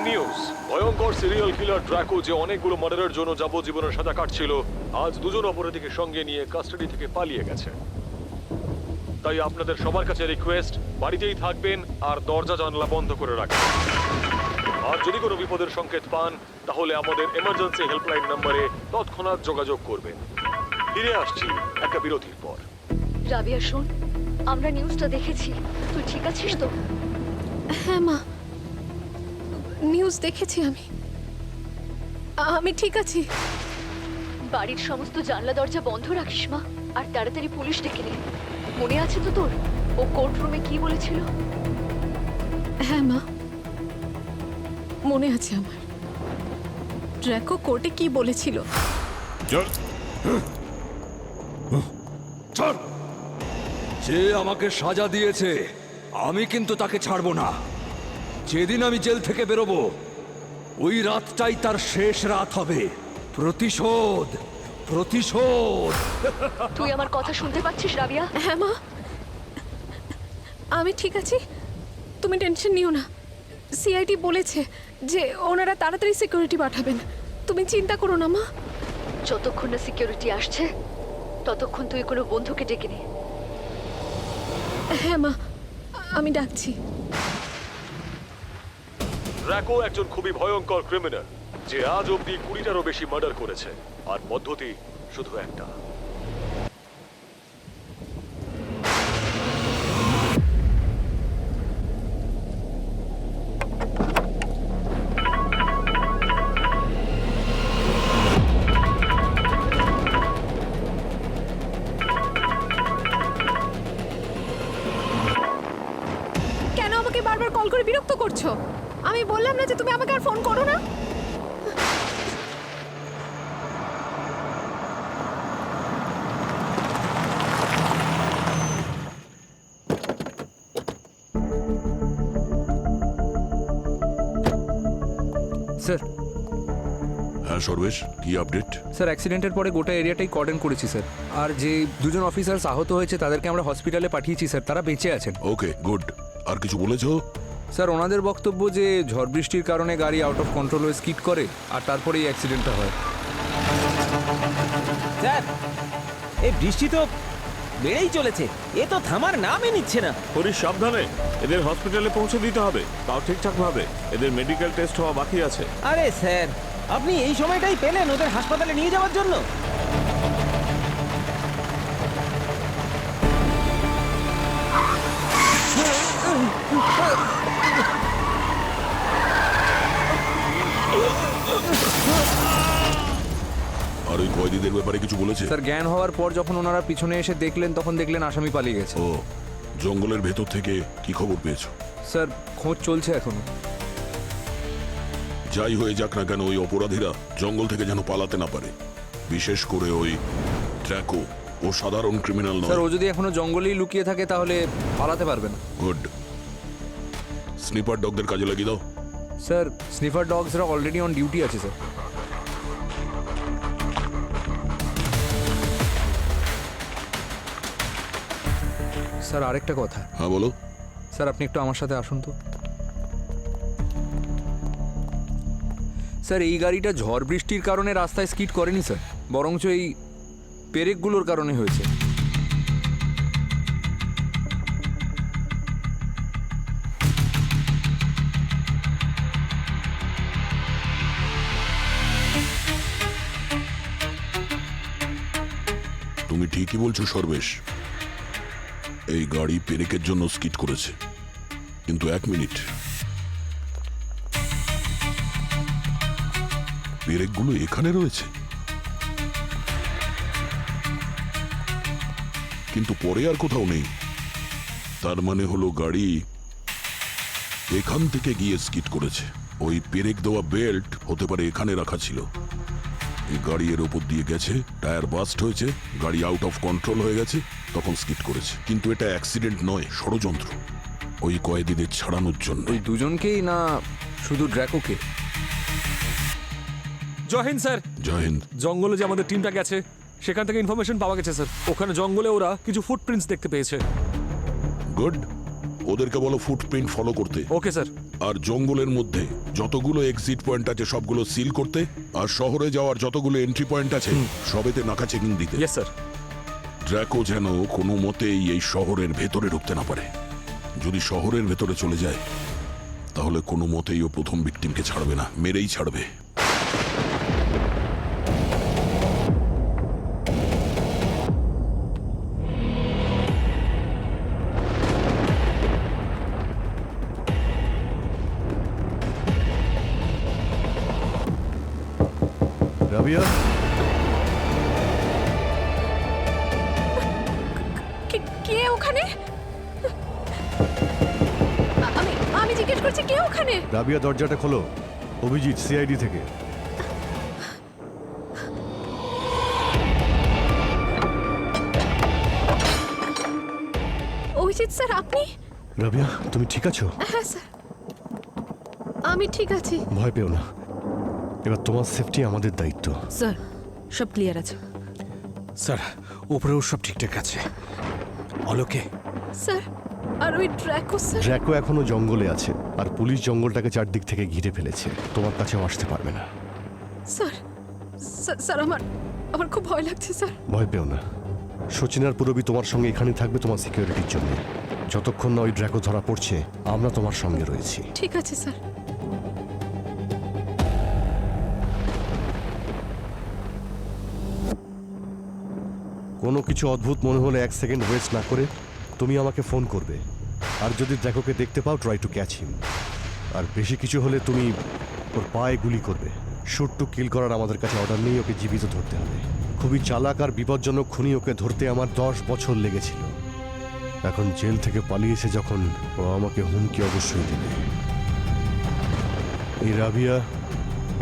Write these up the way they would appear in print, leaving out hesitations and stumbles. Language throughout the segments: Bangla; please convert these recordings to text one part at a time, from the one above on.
নিউজ। ভয়ঙ্কর সিরিয়াল কিলার ড্রাকো যে অনেকগুলো মার্ডারের জন্য যাবজ্জীবনের সাজা কাটছিল, আজ দুজন অপরাধীকে সঙ্গে নিয়ে কাস্টাডি থেকে পালিয়ে গেছে। তাই আপনাদের সবার কাছে রিকোয়েস্ট, বাড়িতেই থাকবেন আর দরজা জানলা বন্ধ করে রাখবেন। আর যদি কোনো বিপদের সংকেত পান তাহলে আমাদের এমার্জেন্সি হেল্পলাইন নম্বরে তৎক্ষণাৎ যোগাযোগ করবেন। ফিরে আসছি একটা বিরতির পর। রাবিয়া শোন, আমরা নিউজটা দেখেছি, তুই ঠিক আছিস তো? হ্যাঁ মা, নিউজ দেখেছি আমি ঠিক আছি। বাড়ির সমস্ত জানলা দরজা বন্ধ রাখিস মা, আর তাড়াতাড়ি পুলিশ ডেকে নে। মনে আছে তো তোর ও কোর্ট রুমে কি বলেছিল? হ্যাঁ মা, মনে আছে আমার। ড্র্যাকো কোর্টে কি বলেছিল? যে আমাকে সাজা দিয়েছে আমি কিন্তু তাকে ছাড়বো না। যেদিন আমি জেল থেকে বেরোবো ওই রাতটাই তার শেষ রাত হবে। প্রতিশোধ, প্রতিশোধ। তুই আমার কথা শুনতে পাচ্ছিস রাবিয়া? হ্যাঁ মা, আমি ঠিক আছি, তুমি টেনশন নিও না। সিআইডি বলেছে যে ওনারা তাড়াতাড়ি সিকিউরিটি পাঠাবেন, তুমি চিন্তা করো না মা। যতক্ষণ না সিকিউরিটি আসছে ততক্ষণ তুই কোনো বন্ধুকে ডেকে নে। হ্যাঁ মা, আমি ডাকছি। ড্রাকো একজন খুবই ভয়ঙ্কর ক্রিমিনাল যে আজ অব্দি 20টারও বেশি মার্ডার করেছে, আর পদ্ধতি শুধু একটা। কেন আমাকে বারবার কল করে বিরক্ত করছো? আমি বললাম না যে তুমি আমাকে আর ফোন করো না? স্যার, হ্যাঁ সর্বেশ, কি আপডেট? স্যার অ্যাক্সিডেন্টের পরে গোটা এরিয়াটাই কর্ডন করেছি স্যার। আর যে দুজন অফিসার্স আহত হয়েছে তাদেরকে আমরা হসপিটালে পাঠিয়েছি স্যার, তারা বেঁচে আছেন। ওকে, গুড। আর কিছু বলেছো? স্যার ওনাদের বক্তব্য যে ঝড় বৃষ্টির কারণে গাড়ি আউট অফ কন্ট্রোল হয়ে স্কিড করে আর তারপরে এই অ্যাক্সিডেন্টটা হয়। স্যার, এই বৃষ্টি তো বেড়েই চলেছে, এ তো থামার নামই নিচ্ছে না। হরিশ সাবধানে, এদের হসপিটালে পৌঁছে দিতে হবে, তাও ঠিকঠাক ভাবে। এদের মেডিকেল টেস্ট হওয়া বাকি আছে। আরে স্যার, আপনি এই সময়টাই পেলেন ওদের হাসপাতালে নিয়ে যাওয়ার জন্য? আর ওই কয়েদিদের ব্যাপারে কিছু বলেছে? স্যার জ্ঞান হওয়ার পর যখন ওনারা পিছনে এসে দেখলেন তখন দেখলেন আসামি পালিয়ে গেছে। ও, জঙ্গলের ভেতর থেকে কি খবর পেয়েছো? স্যার খোঁজ চলছে এখনো। যাই হয়ে যাক না কেন, ওই অপরাধীরা জঙ্গল থেকে যেন পালাতে না পারে। বিশেষ করে ওই ড্রাকো, ও সাধারণ ক্রিমিনাল স্যার নয়। ও যদি এখনো জঙ্গলেই লুকিয়ে থাকে তাহলে পালাতে পারবে না। গুড। স্নিপার ডগদের কাজে লাগিয়ে দাও। স্যার স্নিফার ডগসরা অলরেডি অন ডিউটি আছে স্যার। স্যার আরেকটা কথা। হ্যাঁ বলো। স্যার আপনি একটু আমার সাথে আসুন তো। স্যার এই গাড়িটা ঝড় বৃষ্টির কারণে রাস্তায় স্কিড করেনি স্যার, বরঞ্চ এই পেরেকগুলোর কারণে হয়েছে। তুমি ঠিকই বলছো সর্বেশ, এই গাড়ি পেরেকের জন্য স্কিড করেছে। কিন্তু এক মিনিট, পেরেকগুলো এখানে রয়েছে, কিন্তু পরে আর কোথাও নেই। তার মানে হলো গাড়ি এখান থেকে গিয়ে স্কিড করেছে। ওই পেরেক দেওয়া বেল্ট হতে পারে এখানে রাখা ছিল। এই গাড়ি এর উপর দিয়ে গেছে, টায়ার বাস্ট হয়েছে, গাড়ি আউট অফ কন্ট্রোল হয়ে গেছে, তখন স্কিড করেছে। কিন্তু এটা অ্যাক্সিডেন্ট নয়, ষড়যন্ত্র ওই কয়েদিদের ছাড়ানোর জন্য। ওই দুজনকেই না শুধু ড্র্যাকোকে? জয় হিন্দ স্যার। জয় হিন্দ। জঙ্গলে যে আমাদের টিমটা গেছে সেখান থেকে ইনফরমেশন পাওয়া গেছে স্যার। ওখানে জঙ্গলে ওরা কিছু ফুটপ্রিন্টস দেখতে পেয়েছে। গুড, ওদেরকে বলো ফুটপ্রিন্ট ফলো করতে। Okay sir. আর জঙ্গলের মধ্যে যতগুলো এক্সিট পয়েন্ট আছে সবগুলো সিল করতে, আর শহরে যাওয়ার যতগুলো এন্ট্রি পয়েন্ট আছে সবেতে নাকা চেকিং দিতে। Yes sir. ড্র্যাকো যেন কোনো মতেই এই শহরের ভেতরে ঢুকতে না পারে। যদি শহরের ভেতরে চলে যায় তাহলে কোনো মতেই ও প্রথম ভিকটিমকে ছাড়বে না, মেরেই ছাড়বে। রাবিয়া, কে ওখানে? আমি জিজ্ঞেস করছি কে ওখানে? রাবিয়া দরজাটা খোলো। অভিজিৎ, সিআইডি থেকে। অভিজিৎ স্যার, আপনি? রাবিয়া, তুমি ঠিক আছো? হ্যাঁ স্যার, আমি ঠিক আছি। ভয় পেও না, এবার তোমার সেফটি আমাদের দায়িত্ব। স্যার, সব ক্লিয়ার আছে। স্যার, উপরেও সব ঠিকঠাক আছে। অলোকে? স্যার, আর ওই ড্র্যাকো স্যার? ড্র্যাকো এখনো জঙ্গলে আছে, আর পুলিশ জঙ্গলটাকে চারদিক থেকে ঘিরে ফেলেছে। তোমার কাছেও আসতে পারবে না। স্যার, স্যার আমার খুব ভয় লাগছে স্যার। ভয় পেও না, সচিনার পুরবি তোমার সঙ্গে এখানে থাকবে তোমার সিকিউরিটির জন্য। যতক্ষণ না ওই ড্র্যাকো ধরা পড়ছে আমরা তোমার সঙ্গে রয়েছি। ঠিক আছে স্যার। কোনো কিছু অদ্ভুত মনে হলে 1 সেকেন্ড ওয়েস্ট না করে তুমি আমাকে ফোন করবে। আর যদি ড্র্যাকোকে দেখতে পাও, ট্রাই টু ক্যাচ হিম। আর বেশি কিছু হলে তুমি ওর পায়ে গুলি করবে। শুট টু কিল করার আমাদের কাছে অর্ডার নেই, ওকে জীবিত ধরতে হবে। খুবই চালাক আর বিপজ্জনক খুনি, ওকে ধরতে আমার 10 বছর লেগেছিল। এখন জেল থেকে পালিয়েছে যখন, ও আমাকে হুমকি অবশ্যই দেবে। এই রাবিয়া,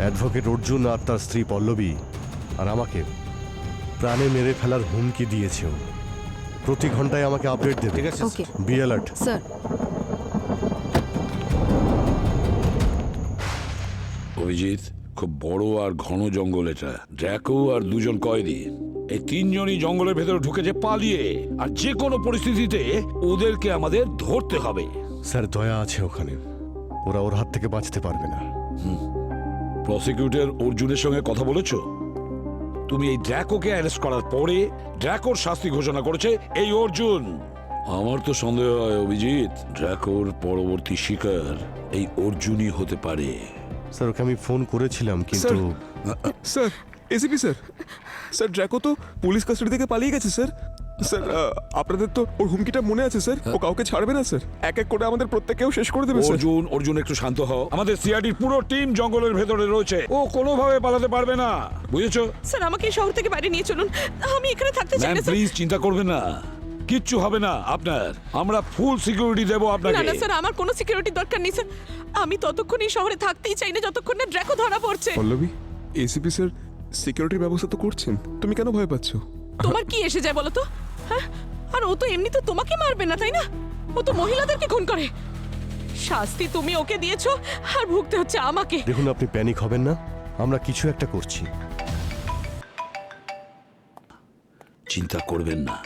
অ্যাডভোকেট অর্জুন আর তার স্ত্রী পল্লবী আর আমাকে প্রাণে মেরে ফেলার হুমকি দিয়েছে। ও প্রতি ঘন্টায় আমাকে আপডেট দেবে। ঠিক আছে ওকে বি অ্যালার্ট। স্যার। অভিজিৎ, খুব বড় আর ঘন জঙ্গল এটা। ড্র্যাকো আর দুজন কয়েদি, এই তিনজনই জঙ্গলের ভেতরে ঢুকেছে পালিয়ে, আর যে কোনো পরিস্থিতিতে ওদেরকে আমাদের ধরতে হবে। স্যার, দয়া আছে ওখানে, ওরা ওর হাত থেকে বাঁচতে পারবে না। প্রসিকিউটর অর্জুনের সঙ্গে কথা বলেছো? তুমি এই ড্র্যাকোকে অ্যারেস্ট করার পরে ড্র্যাকোর শাস্তি ঘোষণা করেছে এই অর্জুন। আমার তো সন্দেহ হয় অভিজিৎ, ড্র্যাকোর পরবর্তী শিকার এই অর্জুনই হতে পারে। স্যার, ওকে আমি ফোন করেছিলাম কিন্তু sir, ACP sir, sir Draco তো পুলিশ কাস্টাডি থেকে পালিয়ে গেছে স্যার। স্যার, আপনাদের তো ওর হুমকিটা মনে আছে স্যার? ও কাউকে ছাড়বে না স্যার, এক এক করে আমাদের প্রত্যেককেও শেষ করে দেবে স্যার। অর্জুন একটু শান্ত হও। আমাদের সিআইডির পুরো টিম জঙ্গলের ভেতরে রয়েছে, ও কোনোভাবে পালাতে পারবে না, বুঝেছো? স্যার, আমাকে এই শহর থেকে বাইরে নিয়ে চলুন, আমি এখানে থাকতে চাই না স্যার। প্লিজ চিন্তা করবেন না, কিচ্ছু হবে না আপনার। আমরা ফুল সিকিউরিটি দেবো আপনাকে। না না স্যার, আমার কোনো সিকিউরিটি দরকার নেই স্যার। আমি ততক্ষণ এই শহরে থাকতেই চাই না যতক্ষণ না ড্র্যাকো ধরা পড়ছে। পল্লবী, এসিপি স্যার সিকিউরিটির ব্যবস্থা তো করছেন, তুমি কেন ভয় পাচ্ছ? তোমার কি এসে যায় বলো তো? হ্যাঁ, আর ও তো এমনি তো তোমাকে মারবে না, তাই না? ও তো মহিলাদেরকে খুন করে। শাস্তি তুমি ওকে দিয়েছো আর ভুগতে হচ্ছে আমাকে। দেখুন, আপনি প্যানিক হবেন না, আমরা কিছু একটা করছি। চিন্তা করবেন না,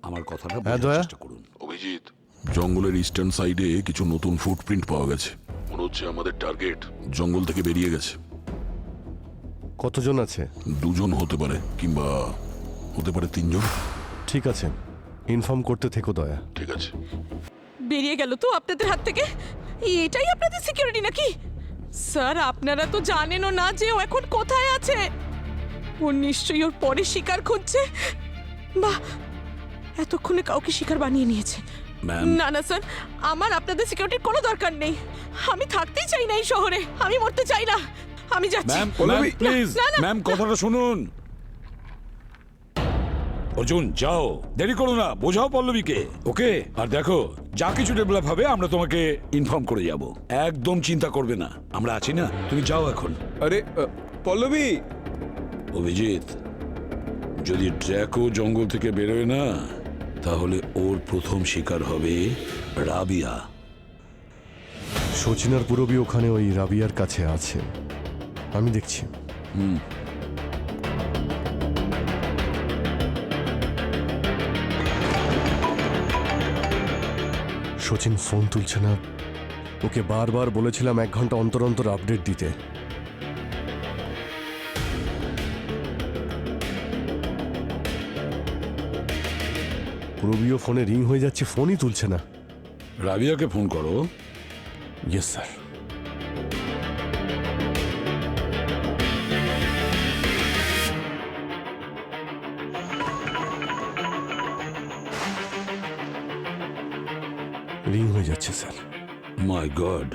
আমার কথাটা হ্যাঁ, বোঝার দয়া। চেষ্টা করুন। অভিজিৎ, জঙ্গলের ইস্টার্ন সাইডে কিছু নতুন ফুটপ্রিন্ট পাওয়া গেছে। মনে হচ্ছে আমাদের টার্গেট জঙ্গল থেকে বেরিয়ে গেছে। কতজন আছে? 2 জন হতে পারে, কিংবা হতে পারে 3 জন। ঠিক আছে, ইনফর্ম করতে থেকো দয়া। ঠিক আছে। বেরিয়ে গেল তো আপনাদের হাত থেকে? এটাই আপনাদের সিকিউরিটি নাকি? স্যার, আপনারা তো জানেনও না যে ও এখন কোথায় আছে। ও নিশ্চয়ই ওর পরে শিকার খুঁজছে, বা এতক্ষণে কাউকে শিকার বানিয়ে নিয়েছে। ম্যাম, না না স্যার, আমার আপনাদের সিকিউরিটির কোনো দরকার নেই। আমি থাকতেই চাই না এই শহরে, আমি মরতে চাই না। আমি যাচ্ছি। ম্যাম প্লিজ, না, না। ম্যাম কথাটা শুনুন। অর্জুন, যাও, দেরি করো না, বোঝাও পল্লবীকে, ওকে? আর দেখো, যা কিছু ডেভেলপ হবে আমরা তোমাকে ইনফর্ম করে যাব। একদম চিন্তা করবে না, আমরা আছি না, তুমি যাও এখন। আরে পল্লবী! অভিজিৎ, যদি ড্র্যাকো জঙ্গল থেকে বেরোয় না, তাহলে ওর প্রথম শিকার হবে রাবিয়া। সচিনার পুরবি ওখানে ওই রাবিয়ার কাছে আছে, আমি দেখছি। সচিন ফোন তুলছে না। ওকে বারবার বলেছিলাম 1 ঘন্টা অন্তর অন্তর আপডেট দিতে। পুরবিও ফোনে রিং হয়ে যাচ্ছে, ফোনই তুলছে না। রাবিয়াকে ফোন করো। Yes sir. রিং হয়ে যাচ্ছে স্যার। মাই গড,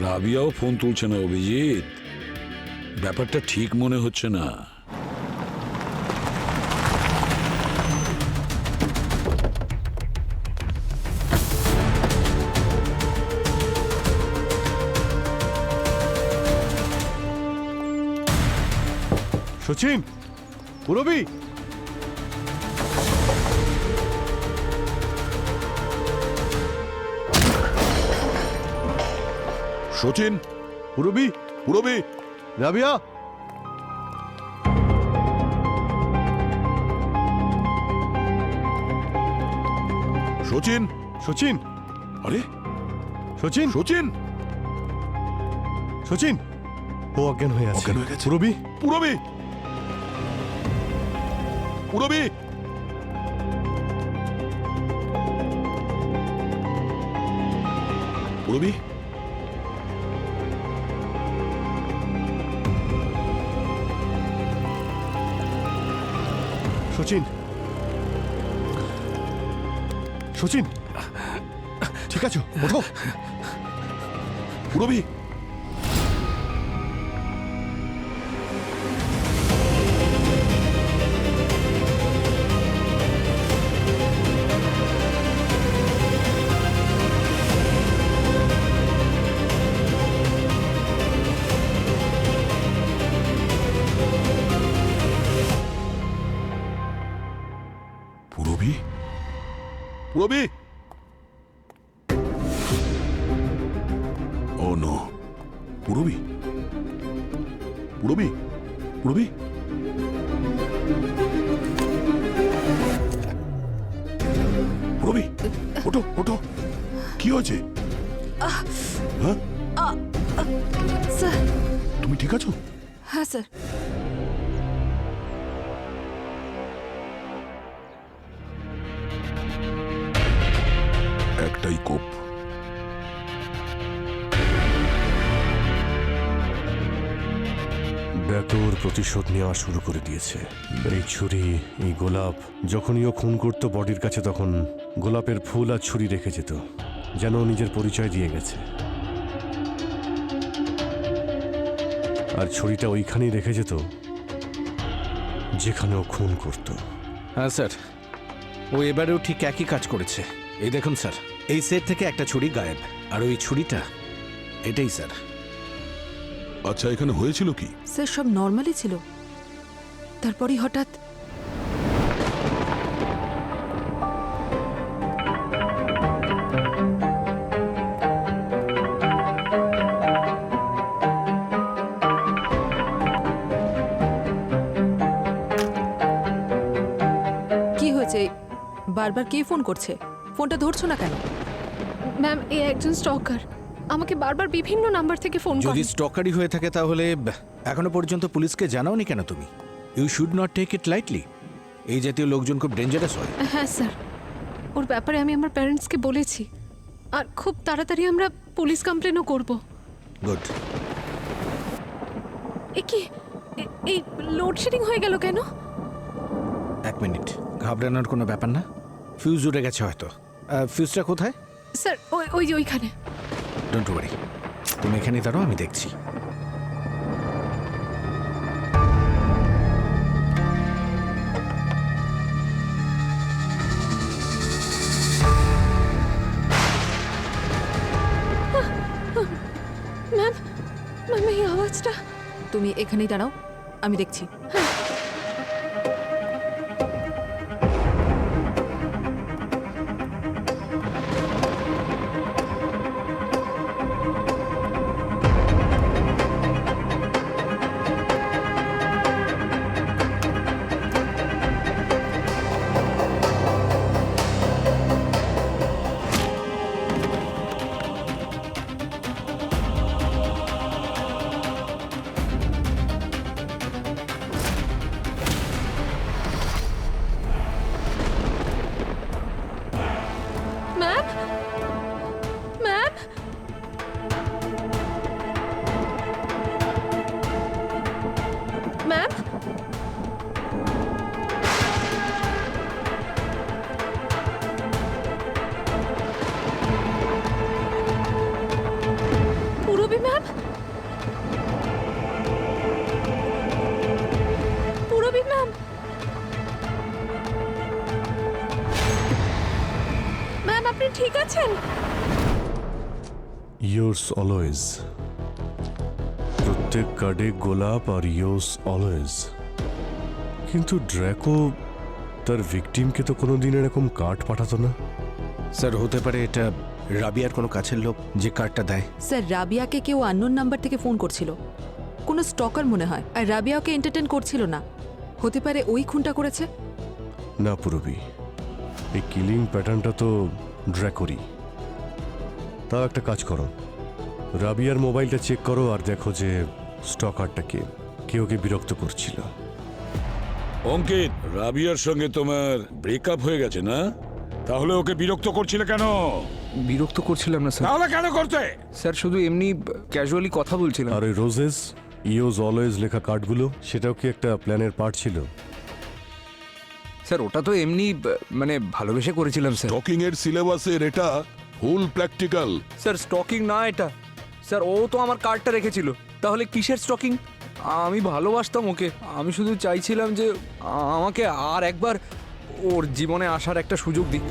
রাবিয়াও ফোন তুলছে না অভিজিৎ। ব্যাপারটা ঠিক মনে হচ্ছে না। সচিন, পুরবি, সচিন, পুরবি, পুরবি, রাবিয়া। সচিন, সচিন, আরে সচিন, সচিন, সচিন। ও অজ্ঞান হয়ে আছে। অজ্ঞান হয়ে গেছে। পুরবি, পুরবি, পুরবি, পুরবি, সচিন, সচিন, ঠিক আছে, ওঠো। পুরবি। পুরবি, পুরবি। ও নো, পুরবি, পুরবি, পুরবি। পুরবি, ওঠো, ওঠো। কি হয়েছে? হ্যাঁ, স্যার। তুমি ঠিক আছো? হ্যাঁ স্যার। একটাই কোপ। ব্যাকর প্রতিশোধ নেওয়া শুরু করে দিয়েছে। এই ছুরি, এই গোলাপ, যখনই ও খুন করতো বডির কাছে, তখন গোলাপের ফুল আর ছুরি রেখে যেত, যেন ও নিজের পরিচয় দিয়ে গেছে। আর ছুরিটা ওইখানেই রেখে যেত যেখানে ও খুন করত। হ্যাঁ স্যার, ও এবারেও ঠিক একই কাজ করেছে। এই দেখুন স্যার, এই সেট থেকে একটা ছুরি গায়েব, আর ওই ছুরিটা এটাই স্যার। আচ্ছা, এখানে হয়েছিল কি? স্যার সব নর্মালই ছিল, তারপরই হঠাৎ কি হয়েছে? বারবার কে ফোন করছে? ফোনটা ধরছো না কেন? ম্যাম, এ একজন স্টকার আমাকে বারবার বিভিন্ন নাম্বার থেকে ফোন করে। যদি স্টকারই হয়ে থাকে তাহলে এখনো পর্যন্ত পুলিশকে জানাওনি কেন তুমি? You should not take it lightly. এই জাতীয় লোকজন খুব ডেঞ্জারাস হয়। হ্যাঁ স্যার, ওর ব্যাপারে আমি আমার প্যারেন্টসকে বলেছি, আর খুব তাড়াতাড়ি আমরা পুলিশ কমপ্লেনও করব। গুড। এই লোডশেডিং হয়ে গেল কেন? 1 মিনিট, ঘাবড়ানোর কোনো ব্যাপার না। ফিউজ উড়ে গেছে হয়তো। ফিউজটা কোথায়? স্যার ওই যে ওইখানে। ডোন্ট ওয়ারি, তুমি এখানে দাঁড়াও, আমি দেখছি। ম্যাম, ম্যাম এই আওয়াজটা। তুমি এখানেই দাঁড়াও, আমি দেখছি। আপনি ঠিক আছেন? Yours always. প্রত্যেক কার্ডে গোলাপ আর ইয়োর্স অলওয়েজ। কিন্তু ড্র্যাকো তার ভিকটিমকে তো কোনোদিন এরকম কার্ড পাঠাতো না। স্যার হতে পারে এটা রাবিয়ার কোনো কাছের লোক যে কার্ডটা দেয়। স্যার রাবিয়াকে কেউ আননোন নাম্বার থেকে ফোন করছিল, কোনো স্টকার মনে হয়, আর রাবিয়া ওকে এন্টারটেন করছিল না। হতে পারে ওই খুনটা করেছে। না পুরবি, এই কিলিং প্যাটার্নটা তো ড্র্যাকোরই। তাও একটা কাজ করো, রাবিয়ার মোবাইলটা চেক করো আর দেখো যে স্টকারটা কে ওকে বিরক্ত করছিল। অঙ্কিত, রাবিয়ার সঙ্গে তোমার ব্রেকআপ হয়ে গেছে না? তাহলে ওকে বিরক্ত করছিলে কেন? বিরক্ত করছিলাম না স্যার। তাহলে কেন করতে? স্যার শুধু এমনি ক্যাজুয়ালি কথা বলছিলাম। আর ওই রোজেস ইয়োজ অলওয়েজ লেখা কার্ডগুলো, সেটাও কি একটা প্ল্যানের পার্ট ছিল? স্যার ওটা তো এমনি মানে ভালোবেসে করেছিলাম স্যার। টকিং এর সিলেবাসের এটা ফুল প্র্যাকটিক্যাল। স্যার স্টকিং না এটা। স্যার ও তো আমার কার্ডটা রেখেছিল, তাহলে কিসের স্টকিং? আমি ভালোবাসতাম ওকে, আমি শুধু চাইছিলাম যে আমাকে আর একবার ওর জীবনে আসার একটা সুযোগ দিক।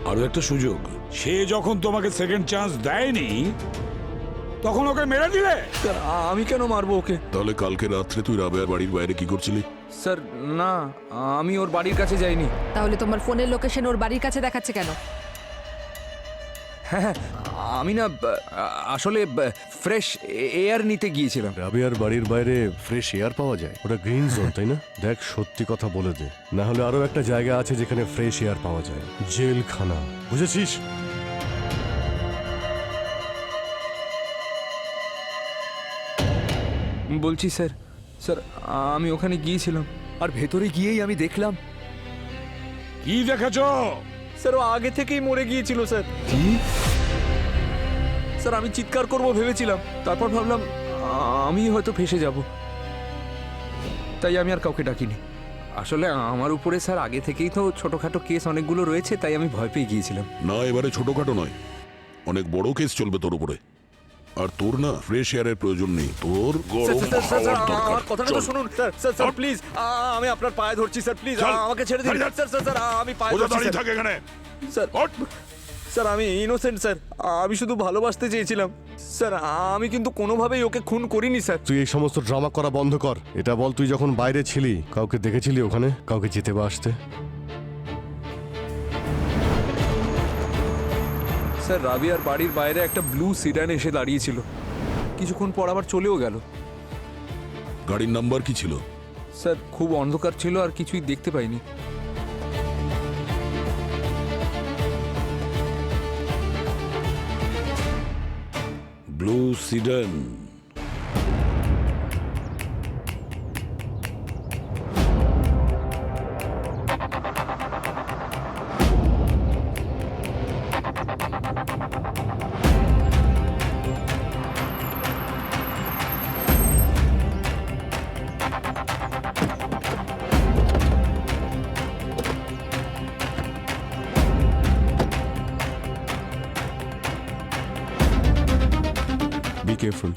আরো একটা সুযোগ? সে যখন তোমাকে সেকেন্ড চান্স দেয়নি তখন ওকে মেরে দিলে? স্যার আমি কেন মারবো ওকে? তাহলে কালকে রাত্রে তুই রাবেয়ার বাড়ির বাইরে কি করছিলি? স্যার না, আমি ওর বাড়ির কাছে যাইনি। তাহলে তোমার ফোনের লোকেশন ওর বাড়ির কাছে দেখাচ্ছে কেন? হ্যাঁ আমি না আসলে ফ্রেশ এয়ার নিতে গিয়েছিলাম। রাবিয়ার বাড়ির বাইরে ফ্রেশ এয়ার পাওয়া যায়? ওটা গ্রিন জোন তাই না? দেখ সত্যি কথা বলে দে, না হলে আরো একটা জায়গা আছে যেখানে ফ্রেশ এয়ার পাওয়া যায়, জেলখানা, বুঝেছিস? বলছি স্যার, স্যার আমি ওখানে গিয়েছিলাম আর ভেতরে গিয়েই আমি দেখলাম। কি দেখেছ? স্যার ও আগে থেকেই মরে গিয়েছিল স্যার। কি? স্যার আমি চিৎকার করব ভেবেছিলাম, তারপর ভাবলাম আমি হয়তো ফেঁসে যাব, তাই আমি আর কাউকে ডাকিনি। আসলে আমার উপরে স্যার আগে থেকেই তো ছোটখাটো কেস অনেকগুলো রয়েছে, তাই আমি ভয় পেয়ে গিয়েছিলাম। না, এবারে ছোটখাটো নয়, অনেক বড় কেস চলবে তোর উপরে। আর তোর না ফ্রেশ এয়ারের প্রয়োজন নেই, তোর গরম হাওয়ার দরকার। আমার কথাটা তো শুনুন স্যার। স্যার স্যার প্লিজ, আমি আপনার পায়ে ধরছি স্যার, প্লিজ আমাকে ছেড়ে দিন স্যার। স্যার স্যার আমি পায়ে ধরছি দাঁড়িয়ে থাকে এখানে। স্যার। স্যার আমি ইনোসেন্ট স্যার, আমি শুধু ভালোবাসতে চেয়েছিলাম স্যার, আমি কিন্তু কোনোভাবেই ওকে খুন করিনি স্যার। তুই এই সমস্ত ড্রামা করা বন্ধ কর। এটা বল, তুই যখন বাইরে ছিলি কাউকে দেখেছিলি ওখানে, কাউকে যেতে বা আসতে? স্যার রাবিয়ার বাড়ির বাইরে একটা ব্লু সিডান এসে দাঁড়িয়েছিল, কিছুক্ষণ পর আবার চলেও গেল। গাড়ির নাম্বার কি ছিল? স্যার খুব অন্ধকার ছিল আর কিছুই দেখতে পাইনি। Blue sit down. Be careful.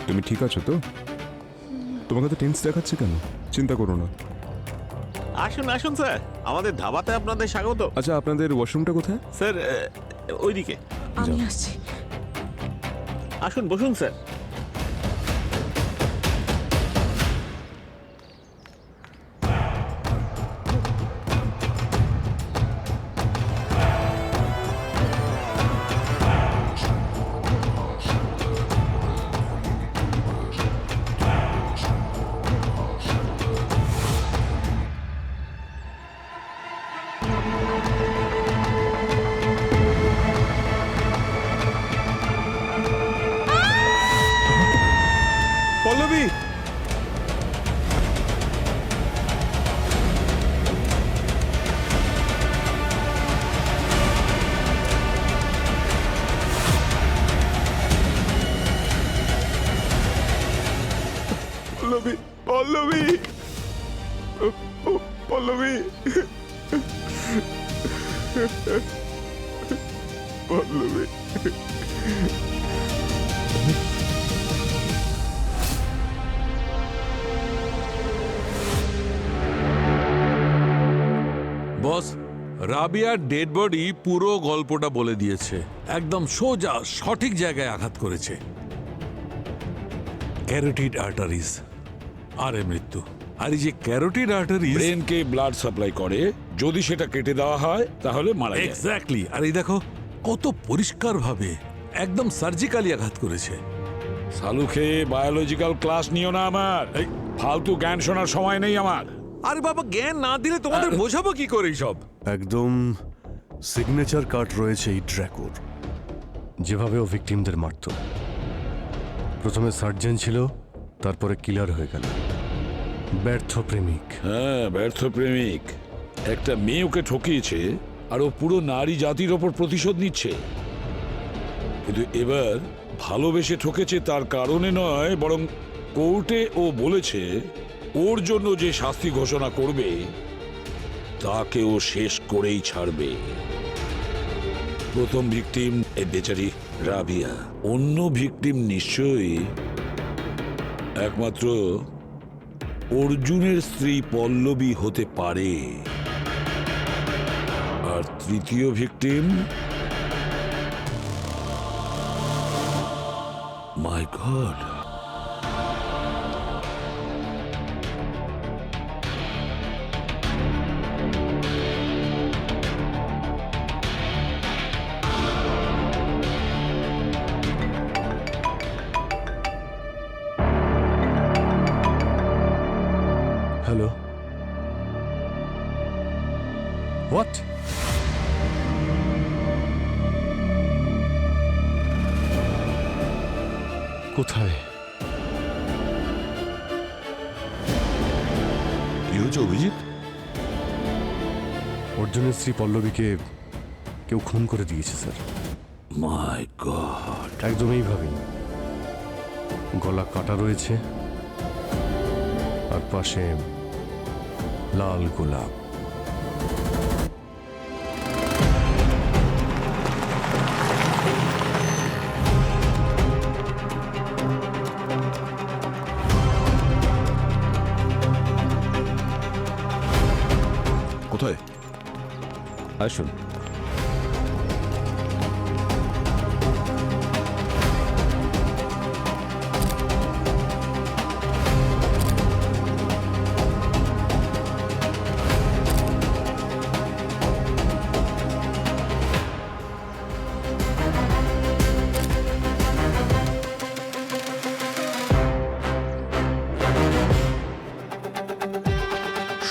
তুমি ঠিক আছো তো? তোমাকে তো টেন্স দেখাচ্ছে কেন? চিন্তা করো না। আসুন আসুন স্যার, আমাদের ধাবাতে আপনাদের স্বাগত। আচ্ছা, আপনাদের ওয়াশরুমটা কোথায়? স্যার ওইদিকে। আমি আসছি। আসুন বসুন স্যার। পল্লবী! পল্লবী! পল্লবী! পল্লবী! পল্লবী! রাবিয়ার ডেড বডি পুরো গল্পটা বলে দিয়েছে, একদম সোজা সঠিক জায়গায় আঘাত করেছে। ক্যারোটিড আর্টারিজ, আর মৃত্যু। আর এই যে ক্যারোটিড আর্টারিজ ব্রেনকে ব্লাড সাপ্লাই করে, যদি সেটা কেটে দেওয়া হয় তাহলে মারা যায়। এক্স্যাক্টলি। আর এই দেখো কত পরিষ্কার ভাবে একদম সার্জিক্যালি আঘাত করেছে। সালুকে বায়োলজিক্যাল ক্লাস নিও না আমার, ফালতু জ্ঞান শোনার সময় নেই আমার। আরে বাবা, জ্ঞান না দিলে তোমাদের বোঝাবো কি করে সব? একদম সিগনেচার কার্ড রয়েছে এই ড্র্যাকোর, যেভাবে ও ভিকটিমদের মারত। প্রথমে সার্জন ছিল, তারপরে কিলার হয়ে গেল। ব্যর্থ প্রেমিক। হ্যাঁ, ব্যর্থ প্রেমিক। একটা মেয়ে ওকে ঠকিয়েছে আর ও পুরো নারী জাতির ওপর প্রতিশোধ নিচ্ছে। কিন্তু এবার ভালোবেসে ঠকেছে তার কারণে নয়, বরং কোর্টে ও বলেছে ওর জন্য যে শাস্তি ঘোষণা করবে তাকে ও শেষ করেই ছাড়বে। প্রথম ভিকটিম এ বেচারি রাবিয়া, অন্য ভিকটিম নিশ্চয়ই একমাত্র অর্জুনের স্ত্রী পল্লবী হতে পারে। আর তৃতীয় victim, my god, hello, what? কোথায়? কি হয়েছে অভিজিৎ? অর্জুনের স্ত্রী পল্লবীকে কেউ খুন করে দিয়েছে স্যার। মাই গড। একদম এইভাবেই, গলা কাটা রয়েছে আর পাশে লাল গোলাপ। কোথায়? আসুন।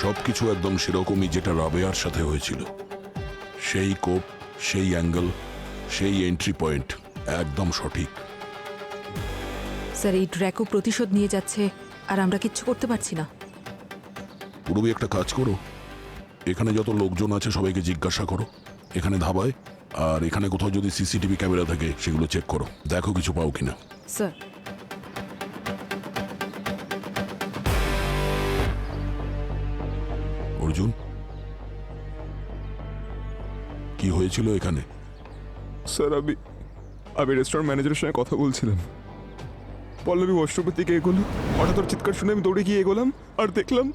সবকিছু একদম সেরকমই যেটা রাবেয়ার সাথে হয়েছিল। সেই কোপ, সেই অ্যাঙ্গেল, সেই এন্ট্রি পয়েন্ট, একদম সঠিক। স্যার, এই ড্র্যাকো প্রতিশোধ নিয়ে যাচ্ছে আর আমরা কিচ্ছু করতে পারছি না। পুরবি একটা কাজ করো, এখানে যত লোকজন আছে সবাইকে জিজ্ঞাসা করো এখানে ধাবায়, আর এখানে কোথাও যদি সিসিটিভি ক্যামেরা থাকে সেগুলো চেক করো, দেখো কিছু পাও কিনা। স্যার, অর্জুন, কি হয়েছিল এখানে? স্যার, আমি রেস্টুরেন্ট ম্যানেজারের সঙ্গে কথা বলছিলাম। পল্লবী ওয়াশরুমের দিকে এগোলো, হঠাৎ ওর চিৎকার শুনে আমি দৌড়ে গিয়ে এগোলাম আর দেখলাম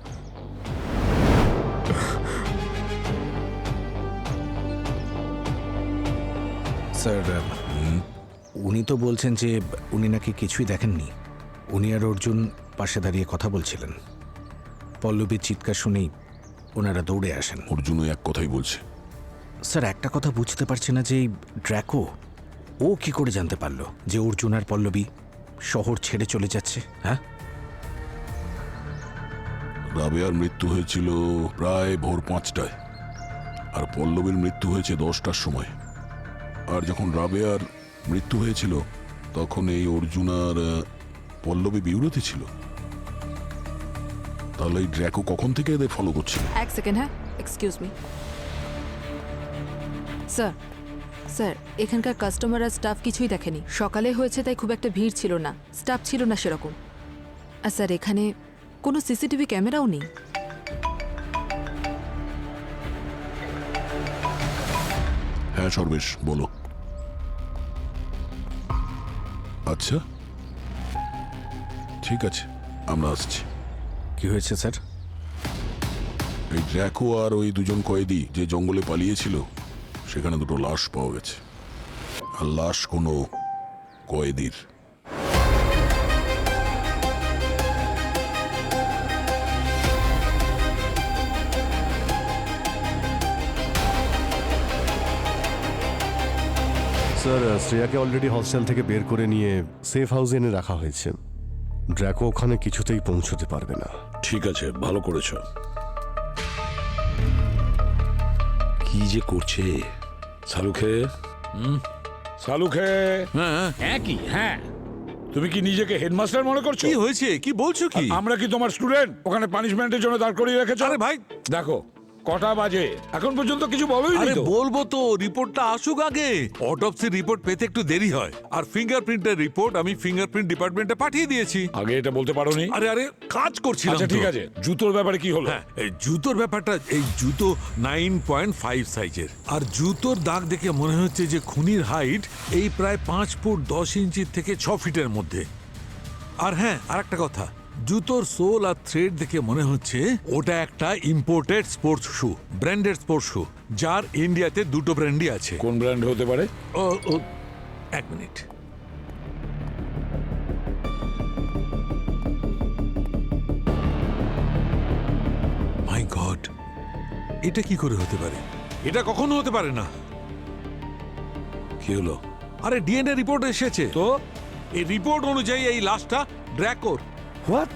স্যার, উনি তো বলছেন যে উনি নাকি কিছুই দেখেননি। উনি আর অর্জুন পাশে দাঁড়িয়ে কথা বলছিলেন। পল্লবীর চিৎকার শুনেই ওনারা দৌড়ে আসেন। অর্জুনও এক কথাই বলছে। স্যার, একটা কথা বুঝতে পারছি না যে ড্র্যাকো ও কি করে জানতে পারলো যে অর্জুন আর পল্লবী শহর ছেড়ে চলে যাচ্ছে? হ্যাঁ, রাবেয়ার মৃত্যু হয়েছিল প্রায় ভোর 5টায়, আর পল্লবীর মৃত্যু হয়েছে 10টার সময়। আর যখন রাবেয়ার মৃত্যু হয়েছিল তখন এই অর্জুন আর পল্লবী বিউরতি ছিল। তাহলে এই ড্র্যাকো কখন থেকে এদের ফলো করছিল? এক সেকেন্ড। হ্যাঁ, এক্সকিউজ মি স্যার। স্যার, এখানকার কাস্টমার আর স্টাফ কিছুই দেখেনি। সকালে হয়েছে তাই খুব একটা ভিড় ছিল না, স্টাফ ছিল না সেরকম। আর স্যার, এখানে কোনো সিসিটিভি ক্যামেরাও নেই। হ্যাঁ সর্বেশ, বলো। আচ্ছা, ঠিক আছে, আমরা আসছি। কি হয়েছে স্যার? এই ড্র্যাকো আর ওই দুজন কয়েদি যে জঙ্গলে পালিয়েছিল সেখানে দুটো লাশ পাওয়া গেছে, আর লাশ কোনো কয়েদির। স্যার, শ্রেয়াকে অলরেডি হস্টেল থেকে বের করে নিয়ে সেফ হাউসে এনে রাখা হয়েছে। ড্র্যাকো ওখানে কিছুতেই পৌঁছতে পারবে না। ঠিক আছে, ভালো করেছ। কি যে করছে সালুখে? সালুখে, হ্যাঁ কি? হ্যাঁ, তুমি কি নিজেকে হেডমাস্টার মনে করছো? কি হয়েছে? কি বলছো কি? আমরা কি তোমার স্টুডেন্ট? ওখানে পানিশমেন্টের জন্য দাঁড় করিয়ে রেখেছো? আরে ভাই, দেখো কটা বাজে, এখন পর্যন্ত কিছু বলোই আরে নি তো। বলবো তো, রিপোর্টটা আসুক আগে। অটোপসির রিপোর্ট পেতে একটু দেরি হয়, আর ফিঙ্গারপ্রিন্টের রিপোর্ট আমি ফিঙ্গারপ্রিন্ট ডিপার্টমেন্টে পাঠিয়ে দিয়েছি। আগে এটা বলতে পারোনি? আরে কাজ করছিলাম। আচ্ছা ঠিক আছে, জুতোর ব্যাপারে কি হলো? হ্যাঁ, এই জুতোর ব্যাপারটা, এই জুতো 9.5 সাইজের, আর জুতোর দাগ দেখে মনে হচ্ছে যে খুনির হাইট এই প্রায় 5 ফুট 10 ইঞ্চির থেকে 6 ফিটের মধ্যে। আর হ্যাঁ, আর একটা কথা, জুতোর সোল আর থ্রেড দেখে মনে হচ্ছে ওটা একটা imported sports shoe, branded sports shoe, যার ইন্ডিয়াতে দুটো ব্র্যান্ডই আছে। কোন ব্র্যান্ড হতে পারে? এক মিনিট। মাই গড, এটা কি করে হতে পারে? এটা কখনো হতে পারে না। কি হলো? আরে ডিএনএ রিপোর্ট এসেছে তো, এই রিপোর্ট অনুযায়ী এই লাশটা ড্র্যাকোর। হোয়াট?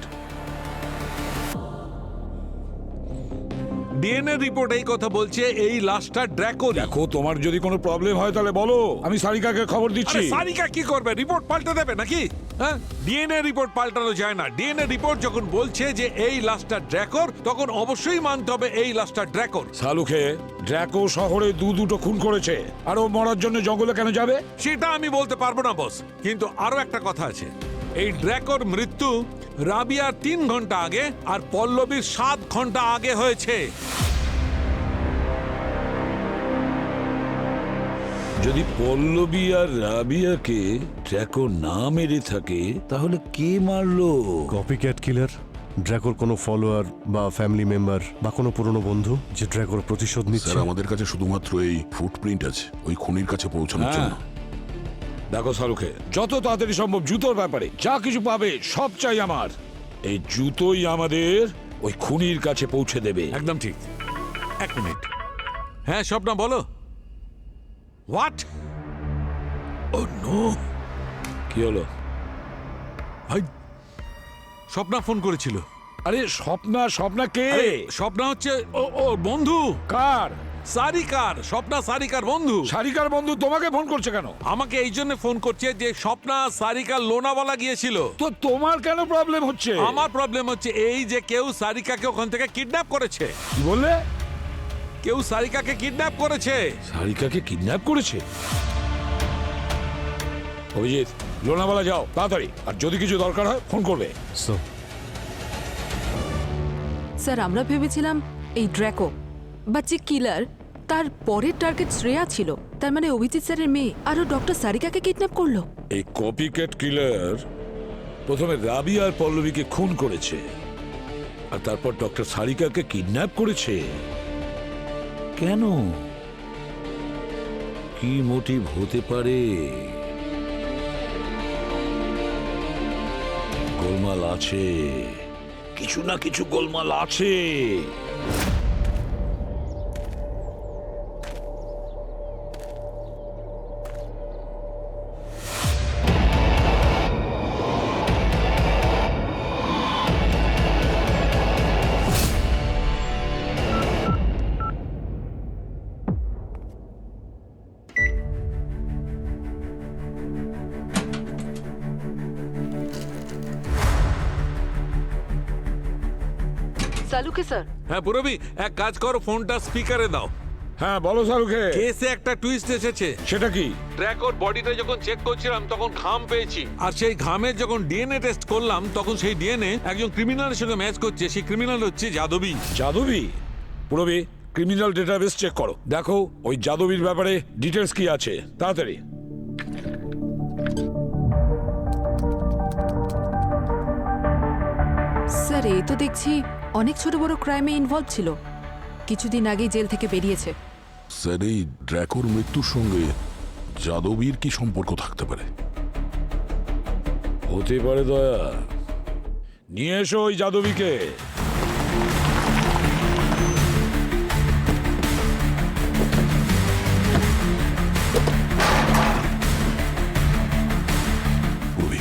ডিএনএ রিপোর্ট এই কথা বলছে, এই লাশটা ড্র্যাকোর। দেখো, তোমার যদি কোনো প্রবলেম হয় তাহলে বলো, আমি সারিকাকে খবর দিচ্ছি। সারিকা কি করবে? রিপোর্ট পাল্টে দেবে নাকি? হ্যাঁ, ডিএনএ রিপোর্ট পাল্টানো যায় না। ডিএনএ রিপোর্ট যখন বলছে যে এই লাশটা ড্র্যাকোর, তখন অবশ্যই মানতে হবে এই লাশটা ড্র্যাকোর। সালুখে, ড্র্যাকো শহরে দুটো খুন করেছে, আর ও মরার জন্য জঙ্গলে কেন যাবে? সেটা আমি বলতে পারবো না বস, কিন্তু আরো একটা কথা আছে। এই ড্র্যাকোর মৃত্যু রাবিয়ার 3 ঘন্টা আগে আর পল্লবীর 7 ঘন্টা আগে হয়েছে। যদি পল্লবী আর রাবিয়াকে ড্র্যাকো না মেরে থাকে, তাহলে কে মারলো? কপিক্যাট কিলার, ড্র্যাকোর কোনো ফলোয়ার বা ফ্যামিলি মেম্বার বা কোনো পুরনো বন্ধু যে ড্র্যাকোর প্রতিশোধ নিচ্ছে। স্যার, আমাদের কাছে শুধুমাত্র এই ফুটপ্রিন্ট আছে ওই খুনির কাছে পৌঁছানোর জন্য। দেখো সালুখে, যত তাড়াতাড়ি সম্ভব জুতোর ব্যাপারে যা কিছু পাবে সব চাই আমার। এই জুতোই আমাদের ওই খুনির কাছে পৌঁছে দেবে। একদম ঠিক। এক মিনিট। হ্যাঁ স্বপ্না, বলো। হোয়াট? Oh no. কি হলো ভাই? স্বপ্না ফোন করেছিল। আরে স্বপ্না কে? স্বপ্না হচ্ছে ও বন্ধু। কার? সারিকার। স্বপ্না সারিকার বন্ধু। সারিকার বন্ধু তোমাকে ফোন করছে কেন? আমাকে এই জন্য ফোন করছে যে স্বপ্না সারিকার লোনাওয়ালা গিয়েছিল। তো তোমার কেন প্রবলেম হচ্ছে? আমার প্রবলেম হচ্ছে এই যে কেউ সারিকাকে ওখান থেকে কিডন্যাপ করেছে। কি বললে? কেউ সারিকাকে কিডন্যাপ করেছে। সারিকাকে কিডন্যাপ করেছে? অভিজিৎ, লোনাওয়ালা যাও তাড়াতাড়ি, আর যদি কিছু দরকার হয় ফোন করবে। স্যার, আমরা ভেবেছিলাম এই ড্র্যাকো বা যে কিলার, তার পরের টার্গেট শ্রেয়া ছিল। তার মানে অভিজিৎ স্যারের মেয়ে আরও ডক্টর সারিকাকে কিডন্যাপ করলো। এই কপিক্যাট কিলার প্রথমে রাবি আর পল্লবীকে খুন করেছে, আর তারপর ডক্টর সারিকাকে কিডন্যাপ করেছে। কেন? কি মোটিভ হতে পারে? গোলমাল আছে, কিছু না কিছু গোলমাল আছে। সালুকে স্যার। হ্যাঁ পুরবি, এক কাজ করো, ফোনটা স্পিকারে দাও। হ্যাঁ বলো সালুখে। কেসে একটা টুইস্ট এসেছে। সেটা কি? ড্র্যাকোর বডিটা যখন চেক করছিলাম তখন ঘাম পেয়েছি, আর সেই ঘামের যখন ডিএনএ টেস্ট করলাম তখন সেই ডিএনএ একজন ক্রিমিনালের সঙ্গে ম্যাচ করছে। সেই ক্রিমিনাল হচ্ছে যাদবী। যাদবী? পুরবি, ক্রিমিনাল ডেটাবেস চেক করো, দেখো ওই যাদবীর ব্যাপারে ডিটেলস কি আছে, তাড়াতাড়ি। স্যার, এই তো দেখছি অনেক ছোট বড় ক্রাইমে ইনভলভ ছিল। কিছুদিন আগেই জেল থেকে বেরিয়েছে। স্যার, এই ড্র্যাকোর মৃত্যুর সঙ্গে যাদবীর কি সম্পর্ক থাকতে পারে? হতে পারে দয়া। নিয়ে এসো ওই যাদবীকে। পূর্বী,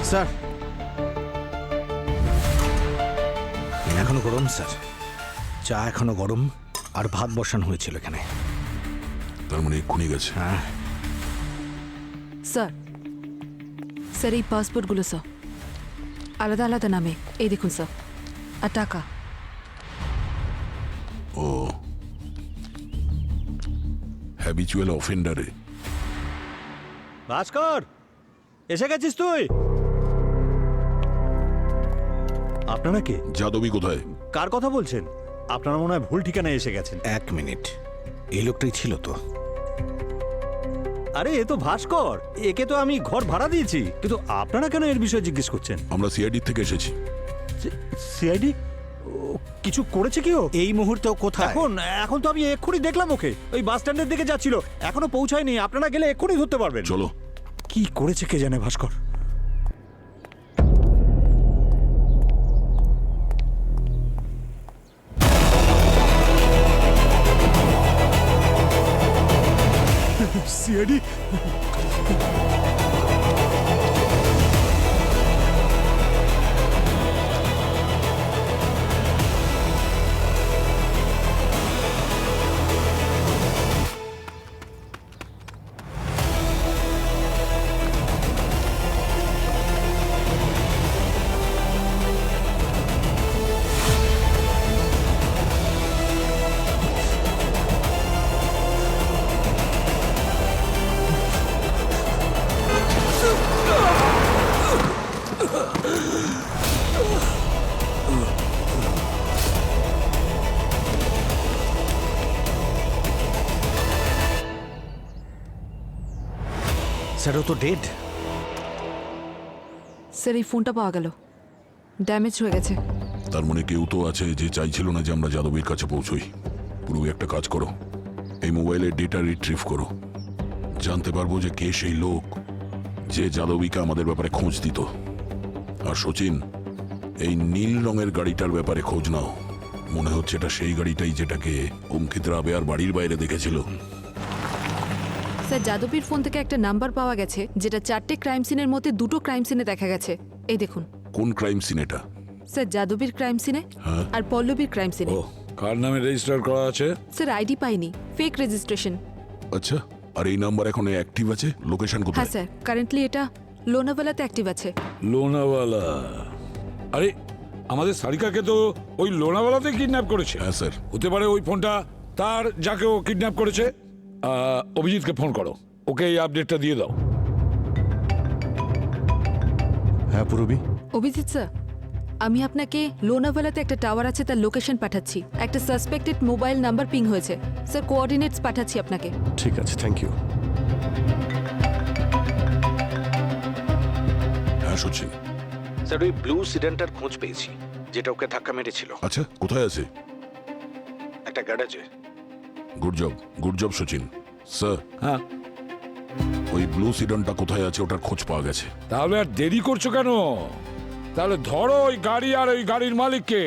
স্যার এখনো গরম স্যার, চা এখনো গরম, আর ভাত বসানো হয়েছিল এখানে। তার মানে এক্ষুনি গেছে। হ্যাঁ স্যার, স্যার এই পাসপোর্টগুলো স্যার আলাদা আলাদা নামে, এই দেখুন স্যার। আর টাকা। ও, হ্যাবিচুয়াল অফেন্ডারে। ভাস্কর, এসে গেছিস তুই? আপনারা কে? যাদবী কোথায়? কার কথা বলছেন? আপনারা মনে হয় ভুল ঠিকানায় এসে গেছেন। 1 মিনিট, এই লোকটাই ছিল তো? আরে এ তো ভাস্কর, একে তো আমি ঘর ভাড়া দিয়েছি, কিন্তু আপনারা কেন এর বিষয়ে জিজ্ঞেস করছেন? আমরা সিআইডি থেকে এসেছি। সিআইডি? কিছু করেছে কি ও? এই মুহূর্তে ও কোথায়? এখন তো আমি এক্ষুনি দেখলাম ওকে, ওই বাস স্ট্যান্ডের দিকে যাচ্ছিল, এখনো পৌঁছায়নি। আপনারা গেলে এক্ষুনি ধরতে পারবেন। চলো। কি করেছে কে জানে ভাস্কর। সিআইডি? স্যার ও তো ডেড। স্যার এই ফোনটা পাওয়া গেল, ড্যামেজ হয়ে গেছে। তার মানে কেউ তো আছে যে চাইছিল না যে আমরা যাদবীর কাছে পৌঁছই। পুরো একটা কাজ করো, এই মোবাইলের ডেটা রিট্রিভ করো। জানতে পারবো যে কে সেই লোক যে যাদবীকে আমাদের ব্যাপারে খোঁজ দিত। আর সচিন, এই নীল রঙের গাড়িটার ব্যাপারে খোঁজ নাও। মনে হচ্ছে এটা সেই গাড়িটাই যেটাকে অঙ্কিত রাবেয়ার বাড়ির বাইরে দেখেছিল। স্যার যাদবীর ফোন থেকে একটা নাম্বার পাওয়া গেছে, যেটা 4টে ক্রাইম সিনের মধ্যে 2টো ক্রাইম সিনে দেখা গেছে। এই দেখুন। কোন ক্রাইম সিন এটা? স্যার যাদবীর ক্রাইম সিনে আর পল্লবীর ক্রাইম সিনে। কার নামে রেজিস্টার করা আছে? স্যার আইডি পাইনি, ফেক রেজিস্ট্রেশন। আচ্ছা, আর এই নাম্বার এখন অ্যাক্টিভ আছে? লোকেশন হ্যাঁ কোথায়? স্যার, কারেন্টলি এটা লোনাওয়ালাতে অ্যাক্টিভ আছে। লোনাওয়ালা? আরে আমাদের সারিকাকে তো ওই লোনাওয়ালাতে কিডন্যাপ করেছে। হ্যাঁ স্যার। হতে পারে ওই ফোনটা তার যাকে ও কিডন্যাপ করেছে। অভিজিৎকে ফোন করো, ওকে এই আপডেটটা দিয়ে দাও। হ্যাঁ পূরবী। অভিজিৎ স্যার, আমি আপনাকে লোনাওয়ালাতে একটা টাওয়ার আছে তার লোকেশন পাঠাচ্ছি। একটা সাসপেক্টেড মোবাইল নাম্বার পিং হয়েছে। স্যার কোঅর্ডিনেটস পাঠাচ্ছি আপনাকে। ঠিক আছে, থ্যাংক ইউ। হ্যাঁ সচিন। স্যার ওই ব্লু সিডেন্টার খোঁজ পেয়েছি, যেটা ওকে ধাক্কা মেরেছিল। আচ্ছা, কোথায় আছে? একটা গ্যারেজে। Good job Sachin. স্যার, হ্যাঁ, ওই ব্লু সিডনটা কোথায় আছে ওটার খোঁজ পাওয়া গেছে। তাহলে আর দেরি করছো কেন? তাহলে ধরো ওই গাড়ি আর ওই গাড়ির মালিককে।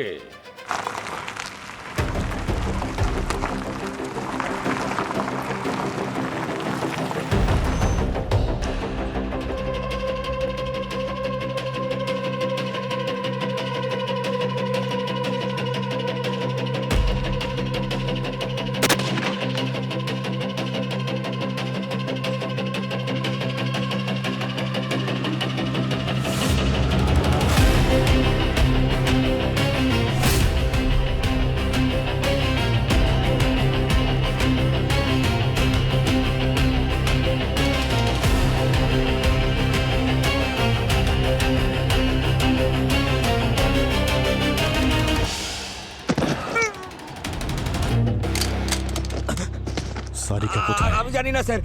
সারিকা কোথায়? আমি জানি না স্যার,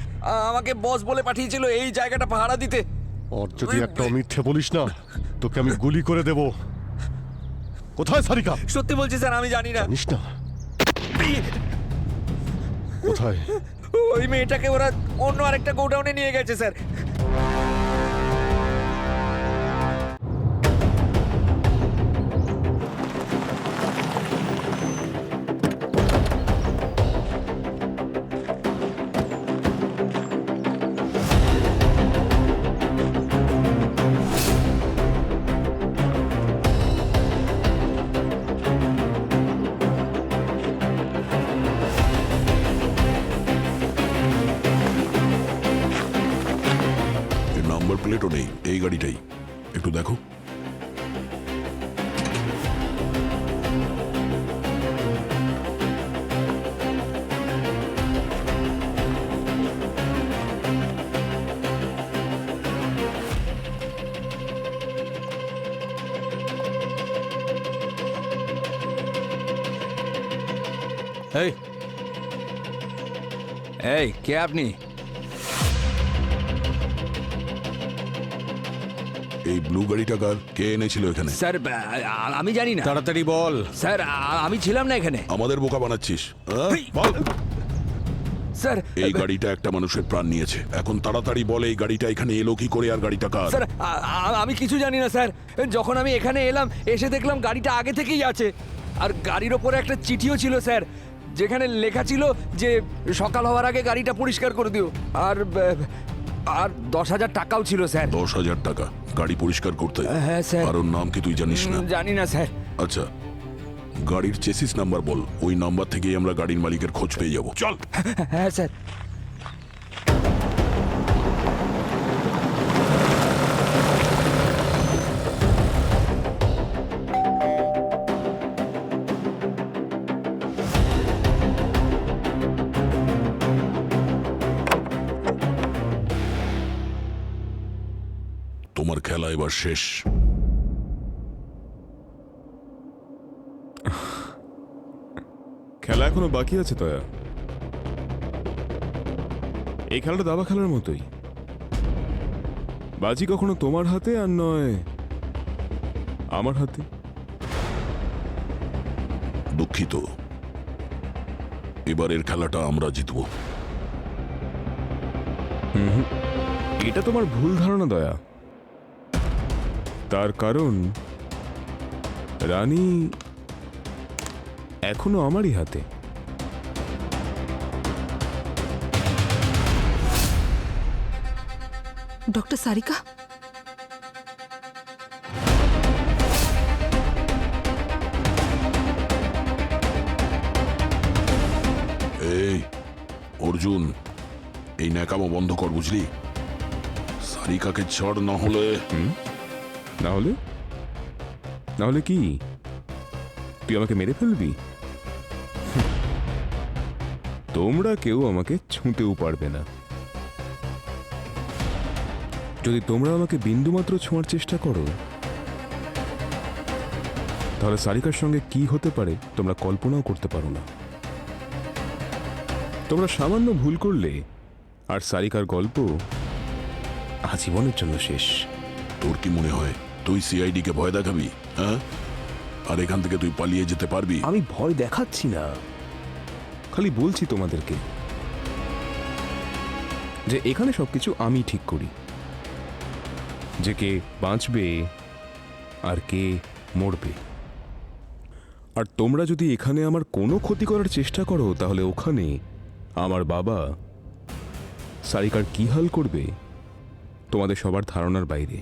আমাকে বস বলে পাঠিয়েছিল এই জায়গাটা পাহারা দিতে। আর যদি একটা মিথ্যে বলিস না তোকে আমি গুলি করে দেব। কোথায় সারিকা? সত্যি বলছি স্যার, আমি জানি না। জানিস না? কোথায়? ওই মেয়েটাকে ওরা অন্য আরেকটা গোডাউনে নিয়ে গেছে স্যার। এর নাম্বার প্লেটও নেই, এই গাড়িটাই। একটু দেখো। এই এই কে আপনি? এই ব্লু গাড়িটা কার? কে এনেছিল এখানে? স্যার আমি জানি না। তাড়াতাড়ি বল। স্যার আমি ছিলাম না এখানে। আমাদের বোকা বানাচ্ছিস? বল। স্যার এই গাড়িটা একটা মানুষের প্রাণ নিয়েছে। এখন তাড়াতাড়ি বল, এই গাড়িটা এখানে এলো কি করে আর গাড়িটা কার? স্যার আমি কিছু জানি না স্যার। যখন আমি এখানে এলাম এসে দেখলাম গাড়িটা আগে থেকেই আছে, আর গাড়ির ওপরে একটা চিঠিও ছিল স্যার, যেখানে লেখা ছিল যে সকাল হওয়ার আগে গাড়িটা পরিষ্কার করে দিও। আর 10,000 টাকাও ছিল স্যার। 10,000 টাকা গাড়ি পরিষ্কার করতে? হ্যাঁ স্যার। আর ওর নাম কি তুই জানিস না? জানি না স্যার। আচ্ছা, গাড়ির চেসিস নাম্বার বল, ওই নাম্বার থেকেই আমরা গাড়ির মালিকের খোঁজ পেয়ে যাব। চল। হ্যাঁ স্যার। তোমার খেলা এবার শেষ। খেলা এখনো বাকি আছে দয়া। এই খেলাটা দাবা খেলার মতোই। বাজি কখনো তোমার হাতে আর নয় আমার হাতে। দুঃখিত, এবারের খেলাটা আমরা জিতব। এটা তোমার ভুল ধারণা দয়া। তার কারণ রানী এখনো আমারই হাতে। ডক্টর সারিকা, এই অর্জুন, এই ন্যাকামো বন্ধ কর, বুঝলি? সারিকাকে ছাড়, না হলে না হলে না হলে কি তুই আমাকে মেরে ফেলবি? তোমরা কেউ আমাকে ছুঁতেও পারবে না। যদি তোমরা আমাকে বিন্দুমাত্র ছোঁয়ার চেষ্টা করো তাহলে সারিকার সঙ্গে কি হতে পারে তোমরা কল্পনাও করতে পারো না। তোমরা সামান্য ভুল করলে আর সারিকার গল্প আজীবনের জন্য শেষ। তোর কি মনে হয় তুই সিআইডি কে ভয় দেখাবি? হ্যাঁ, আর এখান থেকে তুই পালিয়ে যেতে পারবি? আমি ভয় দেখাচ্ছি না, খালি বলছি তোমাদেরকে যে এখানে সবকিছু আমি ঠিক করি, যে কে বাঁচবে আর কে মরবে। আর তোমরা যদি এখানে আমার কোনো ক্ষতি করার চেষ্টা করো তাহলে ওখানে আমার বাবা সারিকার কি হাল করবে তোমাদের সবার ধারণার বাইরে।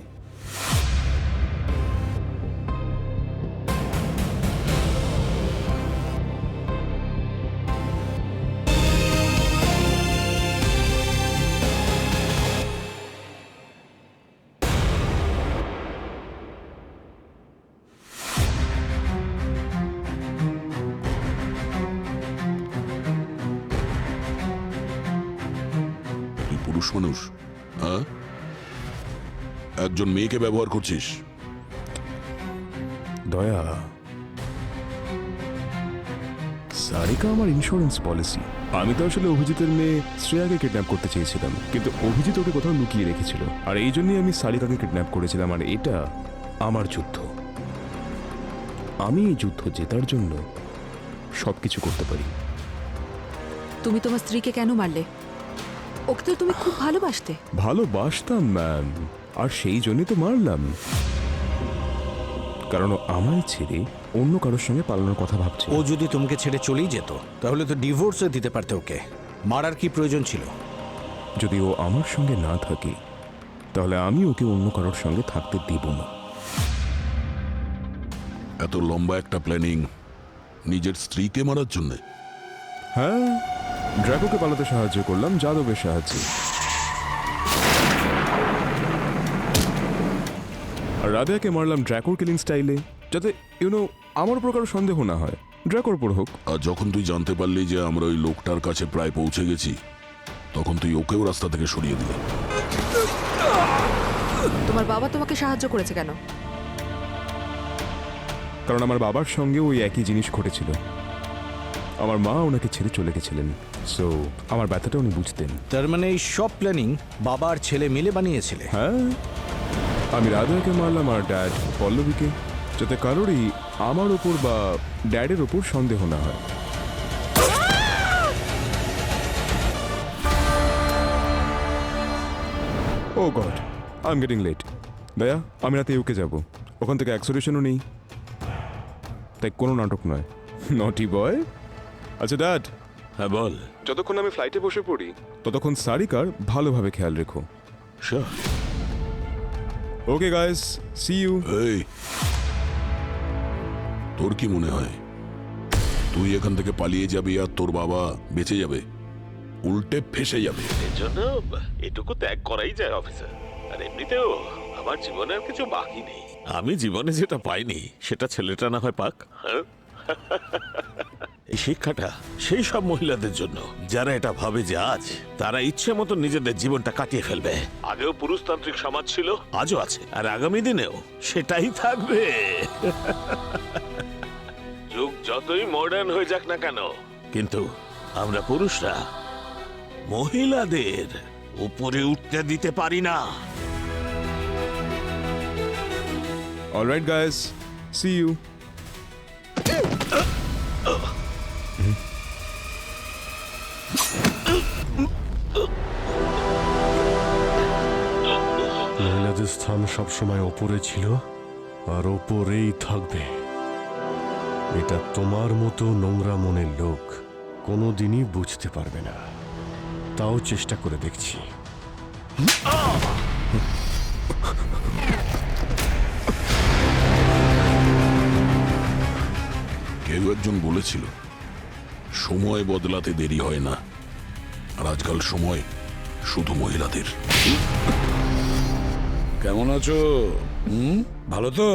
তুই পুরুষ মানুষ, হ্যাঁ? একজন মেয়েকে ব্যবহার করছিস। দয়া, সারিকা আমার ইন্স্যুরেন্স পলিসি। আমি তো আসলে অভিজিতের মেয়ে শ্রেয়াকে কিডন্যাপ করতে চেয়েছিলাম, কিন্তু অভিজিৎ ওকে কোথাও লুকিয়ে রেখেছিল, আর এই জন্যই আমি সারিকাকে কিডন্যাপ করেছিলাম। আর এটা আমার যুদ্ধ। আমি এই যুদ্ধ জেতার জন্য সবকিছু করতে পারি। তুমি তোমার স্ত্রীকে কেন মারলে? ওকে তো তুমি খুব ভালোবাসতে। ভালোবাসতাম ম্যাম, আর সেই জন্যই তো মারলাম। কারণ ও আমায় ছেড়ে অন্য কারোর সঙ্গে পালানোর কথা ভাবছে। ও যদি তোমাকে ছেড়ে চলেই যেত তাহলে তো ডিভোর্সও দিতে পারতে ওকে। মারার কি প্রয়োজন ছিল? যদি ও আমার সঙ্গে না থাকে তাহলে আমি ওকে অন্য কারোর সঙ্গে থাকতে দেব না। এত লম্বা একটা প্ল্যানিং নিজের স্ত্রীকে মারার জন্য? হ্যাঁ, ড্রাগোকে পালাতে সাহায্য করলাম যাদবের সাহায্যে। আর রাধিয়াকে মারলাম ড্রাকোর কিলিং স্টাইলে, যাতে আমার উপর কারো সন্দেহ না হয়, ড্রাকোর উপর হোক। আর যখন তুই জানতে পারলি যে আমরা ওই লোকটার কাছে প্রায় পৌঁছে গেছি, তখন তুই ওকেও রাস্তা থেকে সরিয়ে দিলি। তোমার বাবা তোমাকে সাহায্য করেছে কেন? কারণ আমার বাবার সঙ্গে ওই একই জিনিস ঘটেছিল। আমার মা ওনাকে ছেড়ে চলে গেছিলেন, সো আমার ব্যথাটা উনি বুঝতেন। তার মানে এই সব প্ল্যানিং বাবা আর ছেলে মিলে বানিয়েছিলে? হ্যাঁ, আমি রাধাকে মারলাম আর ড্যাড পল্লবীকে, যাতে কারোরই আমার ওপর বা ড্যাডের ওপর সন্দেহ না হয়। Oh god, I am getting late. Daya, আমি রাতে ইউকে যাব, ওখান থেকে অ্যাক্সোলেশনও নেই, তাই কোনো নাটক নয়। নটি বয়। আচ্ছা ড্যাড। হ্যাঁ বল। যতক্ষণ আমি ফ্লাইটে বসে পড়ি ততক্ষণ সারিকার ভালোভাবে খেয়াল রেখো। Sure. Okay guys, see you. এই, তোর কি মনে হয় তুই এখান থেকে পালিয়ে যাবি আর তোর বাবা বেঁচে যাবে? উল্টে ফেসে যাবে। এর জন্য এটুকু ত্যাগ করাই যায় অফিসার। আর এমনিতেও আমার জীবনে আর কিছু বাকি নেই। আমি জীবনে যেটা পাইনি সেটা ছেলেটা না হয় পাক। হ্যাঁ? এই শিক্ষাটা সেই সব মহিলাদের জন্য যারা এটা ভাবে যে আজ তারা ইচ্ছে মতো নিজেদের জীবনটা কাটিয়ে ফেলবে। আগেও পুরুষতান্ত্রিক সমাজ ছিল, আজও আছে, আর আগামী দিনেও সেটাই থাকবে। যুগ যতই মডার্ন হয়ে যাক না কেন, কিন্তু আমরা পুরুষরা মহিলাদের উপরে উঠতে দিতে পারি না। Alright guys, see you. মহিলাদের স্থান সবসময় ওপরে ছিল আর ওপরেই থাকবে। এটা তোমার মতো নোংরা মনের লোক কোনোদিনই বুঝতে পারবে না, তাও চেষ্টা করে দেখছি। কেউ একজন বলেছিল সময় বদলাতে দেরি হয় না, আর আজকাল সময় শুধু মহিলাদের। কেমন আছো? ভালো তো?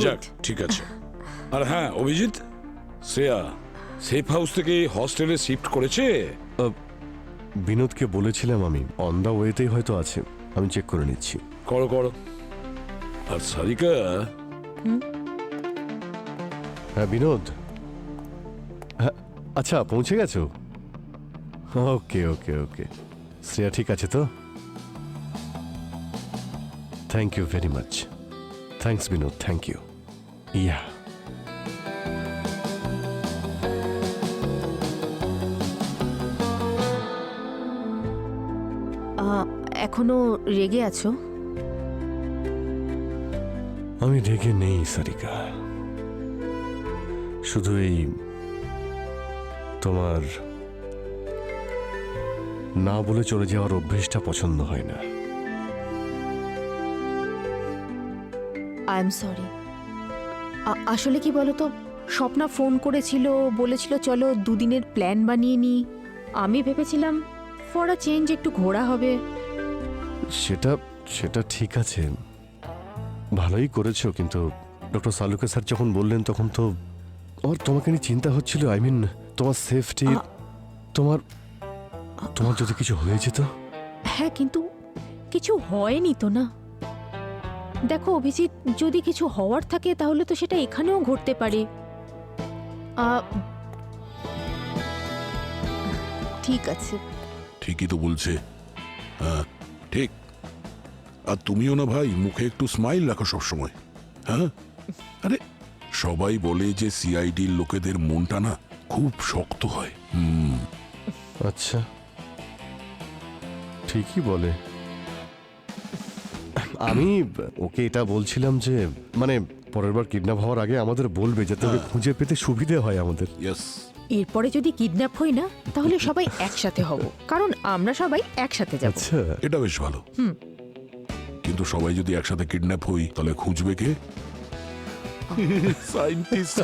যাক, ঠিক আছে। আর হ্যাঁ অভিজিৎ, শ্রেয়া সেফ হাউস থেকে হস্টেলে শিফট করেছে? বিনোদকে বলেছিলাম আমি, অন দা ওয়েতেই হয়তো আছে, আমি চেক করে নিচ্ছি। করো করো। আর সারিকা? হ্যাঁ বিনোদ, হ্যাঁ আচ্ছা পৌঁছে গেছো? ওকে ওকে ওকে। শ্রেয়া ঠিক আছে তো? Thank you very much. Thanks Vinod, thank you. Yeah এখনো রেগে আছো? আমি রেগে নেই সারিকা, শুধু এই তোমার না বলে চলে যাওয়ার অভ্যেসটা পছন্দ হয় না। I am sorry. আসলে কি বলতো, স্বপ্না ফোন করেছিল, বলেছিল চলো দুদিনের প্ল্যান বানিয়ে নি। আমি ভেবেছিলাম ফর আ চেঞ্জ একটু ঘোরা হবে। সেটা সেটা ঠিক আছে, ভালোই করেছো, কিন্তু ডক্টর সালুকে স্যার যখন বললেন তখন তো আমার তোমাকে নিয়ে চিন্তা হচ্ছিল। আই মিন তোমার সেফটি, তোমার তোমার যদি কিছু হয়ে যেত। হ্যাঁ কিন্তু কিছু হয়নি তো না। দেখো অভিজিৎ, যদি কিছু হওয়ার থাকে তাহলে তো সেটা এখানেও ঘটতে পারে। ঠিক আছে। ঠিকই তো বলছে। হ্যাঁ ঠিক। আর তুমিও না ভাই, মুখে একটু স্মাইল রাখো সবসময়। হ্যাঁ, আরে সবাই বলে যে সিআইডির লোকেদের মনটা না খুব শক্ত হয়। আচ্ছা, ঠিকই বলে। আমি ওকে এটা বলছিলাম যে মানে পরের বার কিডন্যাপ হওয়ার আগে আমাদের বলবে, যাতে ওকে খুঁজে পেতে সুবিধে হয় আমাদের। এরপরে যদি কিডন্যাপ হই না, তাহলে সবাই একসাথে হব, কারণ আমরা সবাই একসাথে যাব। আচ্ছা, এটা বেশ ভালো। কিন্তু সবাই যদি একসাথে কিডন্যাপ হই, তাহলে খুঁজবে কে? সায়েন্টিস্ট।